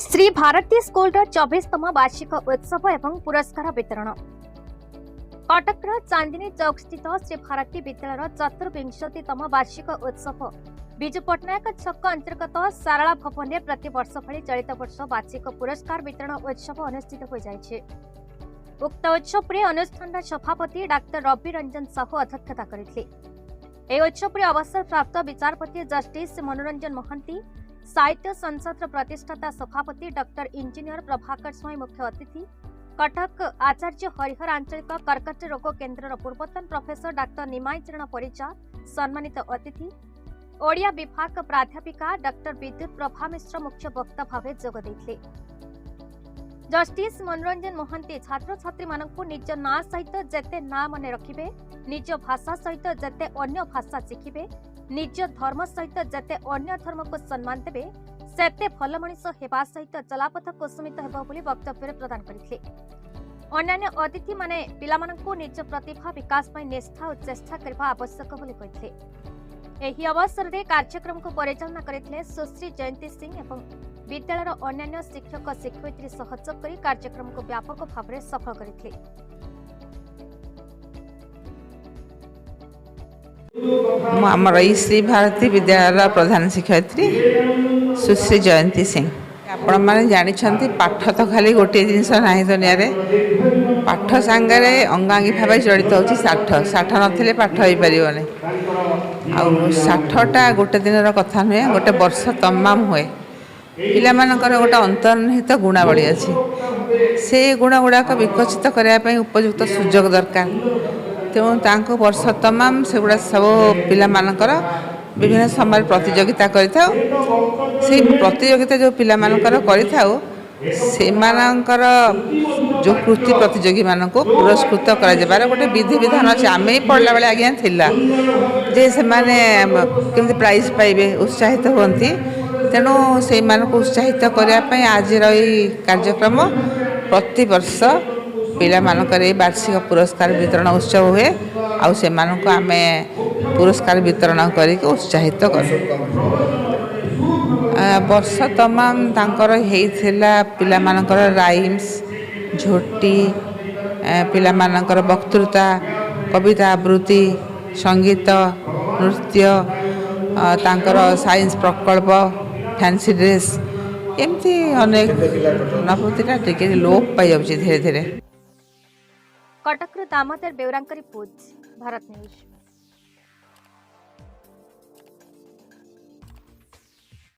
Shri Bharti school 24तम वार्षिक उत्सव एवं पुरस्कार वितरण। कटक चांदनी चौक स्थित श्री भारती विद्यालय 24तम वार्षिक उत्सव विजु पट्टनायक छक अंतर्गत सारला भवन में प्रतिवर्ष भली चलित वर्ष वार्षिक पुरस्कार वितरण उत्सव अनुष्ठित हो जाइछे। उक्त उत्सव में अनुष्ठान सभापति डाक्टर रवि रंजन साहू अध्यक्षता करथिले। ए उत्सव में अवसर प्राप्त विचारपति जस्टिस मनोरंजन महांती, साहित्य संसद प्रतिष्ठाता सभापति डॉक्टर इंजीनियर प्रभाकर स्वाई मुख्य अतिथि, कटक आचार्य हरिहर आंचलिक कर्कट रोग केन्द्र पूर्वतन प्रोफेसर डाक्टर निमाई चरण परिचा सम्मानित अतिथि, ओडिया विभाग प्राध्यापिका डॉक्टर विद्युत प्रभा मिश्र मुख्य वक्ता भाव जोग देथिले। जस्टिस मनोरंजन महांती छात्र छात्री मानकु निज ना सहित जेते ना मने रखिबे, निज भाषा सहित जेते अन्य भाषा शिखिबे, निज धर्म सहित जेते अन्य धर्म को सम्मान देबे, सेते भल मनिष हेबा सहित चलापथ कुसुमित हेबो बोली वक्तव्य प्रदान करथिले। अन्य अतिथि माने पिलामानंकु निज प्रतिभा विकास पई निष्ठा और चेष्टा करबा आवश्यक बोली कहिथिले। एही अवसर रे कार्यक्रम को परिचालना करथिले सुश्री जयंती सिंह एवं विद्यालयर अन्य शिक्षक शिक्षयित्री सहयोग करी कार्यक्रम को व्यापक भाव में सफल करथिले। आमर श्री भारती विद्यालय प्रधान शिक्षयित्री सुश्री जयंती सिंह। आपण मैंने जानते पाठ तो खाली गोटे जिनस ना दुनिया पाठ सांगे अंगांगी भाव जड़ित हो साठ साठ नथिले पाठ हो पारे आठटा गोटे दिन कथा नुहे गोटे वर्ष तमाम हुए पिलामानकर गोटे अंतर्निहित गुणावली अच्छी से गुण गुड़ाक विकसित करने उपयुक्त सुजोग दरकार। तेणु तांको वर्ष तमाम से गुड़ा सब पिलामानकर विभिन्न समय प्रतियोगिता करिथाउ। से प्रतियोगिता जो पिलामानकर करिथाउ सेमानकर जो कृति प्रतियोगी मानक पुरस्कृत कर गोटे विधि विधान अच्छे आम ही पढ़ला बेले आज्ञा थिला जे से माने केमती प्राइज पाइबे उत्साहित होती। तेणु से उत्साहित करने आज कार्यक्रम प्रति वर्ष पिला मानकर वार्षिक पुरस्कार वितरण उत्सव हुए आउ से मानक आमे पुरस्कार वितरण करके उत्साहित कर वर्ष तमाम तांकर हेइथिला पिला मानकर राइम्स झोटी पिला मानकर वक्तृता कविता आवृत्ति संगीत नृत्य तांकर साइंस प्रकल्प फैंसी ड्रेस एमती अनेक नवतीटा टिके लोप पाई जाउछि धीरे धीरे। कटक दामोदर बेउरांक रिपोर्ट भारत न्यूज।